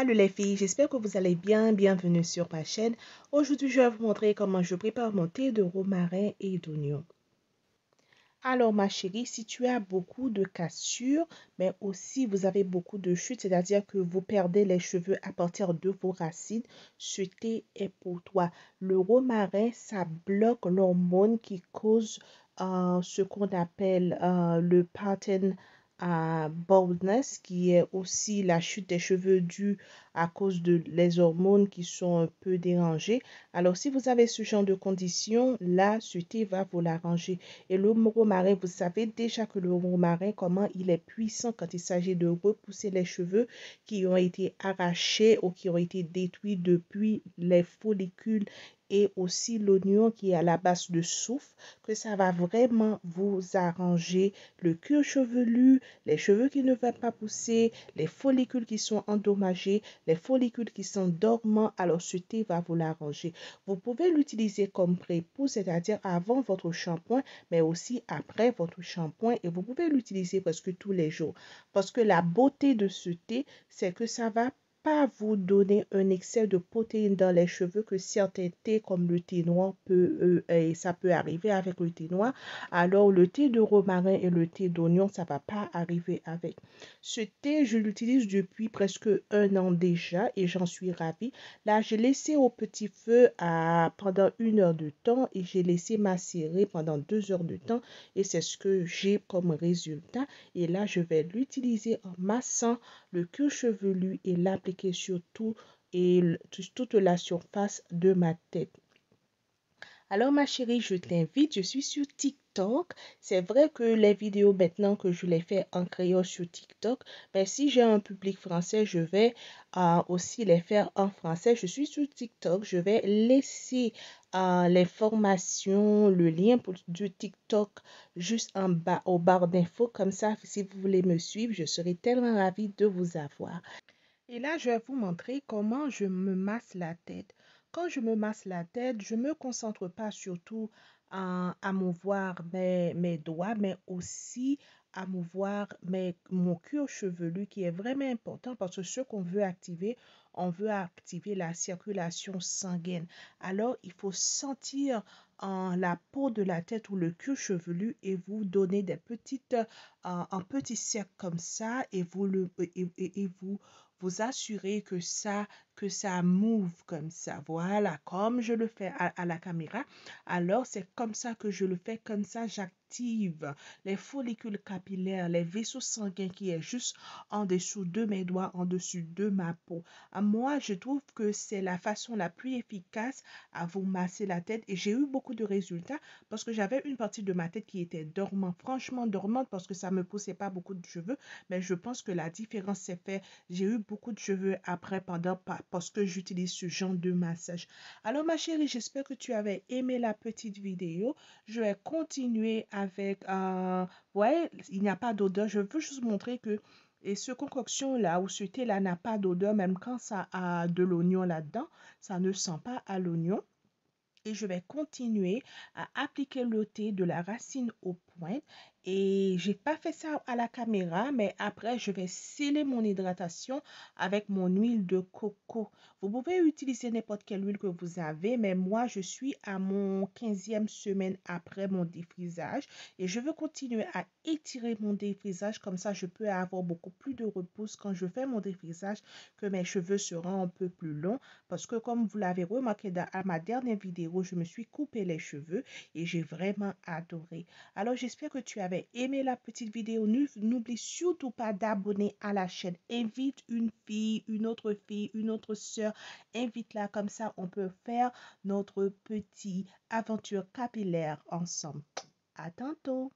Salut les filles, j'espère que vous allez bien. Bienvenue sur ma chaîne. Aujourd'hui, je vais vous montrer comment je prépare mon thé de romarin et d'oignon. Alors ma chérie, si tu as beaucoup de cassures, mais aussi vous avez beaucoup de chutes, c'est-à-dire que vous perdez les cheveux à partir de vos racines, ce thé est pour toi. Le romarin, ça bloque l'hormone qui cause ce qu'on appelle le pattern baldness, qui est aussi la chute des cheveux due à cause de les hormones qui sont un peu dérangées. Alors si vous avez ce genre de conditions, là, ce thé va vous l'arranger. Et le romarin, vous savez déjà que le romarin, comment il est puissant quand il s'agit de repousser les cheveux qui ont été arrachés ou qui ont été détruits depuis les follicules et aussi l'oignon qui est à la base de soufre, que ça va vraiment vous arranger le cuir chevelu, les cheveux qui ne vont pas pousser, les follicules qui sont endommagés, les follicules qui sont dormants. Alors ce thé va vous l'arranger. Vous pouvez l'utiliser comme pré-pousse, c'est-à-dire avant votre shampoing, mais aussi après votre shampoing, et vous pouvez l'utiliser presque tous les jours. Parce que la beauté de ce thé, c'est que ça va pas vous donner un excès de protéines dans les cheveux que certains thés comme le thé noir et ça peut arriver avec le thé noir. Alors le thé de romarin et le thé d'oignon, ça va pas arriver avec. Ce thé, je l'utilise depuis presque un an déjà et j'en suis ravie. Là, j'ai laissé au petit feu pendant 1 heure de temps et j'ai laissé macérer pendant 2 heures de temps et c'est ce que j'ai comme résultat. Et là, je vais l'utiliser en massant le cuir chevelu et l'appliquer sur tout et toute la surface de ma tête. Alors ma chérie, je t'invite, je suis sur TikTok. C'est vrai que les vidéos maintenant que je les fais en créole sur TikTok, mais si j'ai un public français, je vais aussi les faire en français. Je suis sur TikTok, je vais laisser les formations, le lien du TikTok juste en bas au barre d'infos. Comme ça, si vous voulez me suivre, je serai tellement ravie de vous avoir. Et là, je vais vous montrer comment je me masse la tête. Quand je me masse la tête, je ne me concentre pas surtout à mouvoir mes doigts, mais aussi à mouvoir mon cuir chevelu qui est vraiment important parce que ce qu'on veut activer, on veut activer la circulation sanguine. Alors, il faut sentir la peau de la tête ou le cuir chevelu et vous donner un petit cercle comme ça et vous assurez que ça move comme ça. Voilà, comme je le fais à la caméra. Alors, c'est comme ça que je le fais. Comme ça, j'active les follicules capillaires, les vaisseaux sanguins qui est juste en dessous de mes doigts, en dessus de ma peau. Moi, je trouve que c'est la façon la plus efficace à vous masser la tête et j'ai eu beaucoup de résultats parce que j'avais une partie de ma tête qui était dormante, franchement dormante parce que ça me poussait pas beaucoup de cheveux, mais je pense que la différence s'est faite. J'ai eu beaucoup de cheveux après parce que j'utilise ce genre de massage. Alors ma chérie, j'espère que tu avais aimé la petite vidéo. Je vais continuer avec ouais, il n'y a pas d'odeur. Je veux juste montrer que et ce concoction-là ou ce thé-là n'a pas d'odeur, même quand ça a de l'oignon là-dedans, ça ne sent pas à l'oignon. Et je vais continuer à appliquer le thé de la racine aux pointes. Et j'ai pas fait ça à la caméra, mais après, je vais sceller mon hydratation avec mon huile de coco. Vous pouvez utiliser n'importe quelle huile que vous avez, mais moi, je suis à mon 15e semaine après mon défrisage et je veux continuer à étirer mon défrisage. Comme ça, je peux avoir beaucoup plus de repousse quand je fais mon défrisage, que mes cheveux seront un peu plus longs. Parce que comme vous l'avez remarqué à ma dernière vidéo, je me suis coupé les cheveux et j'ai vraiment adoré. Alors j'espère que tu avais aimé la petite vidéo. N'oublie surtout pas d'abonner à la chaîne. Invite une fille, une autre sœur. Invite-la comme ça, on peut faire notre petite aventure capillaire ensemble. À tantôt.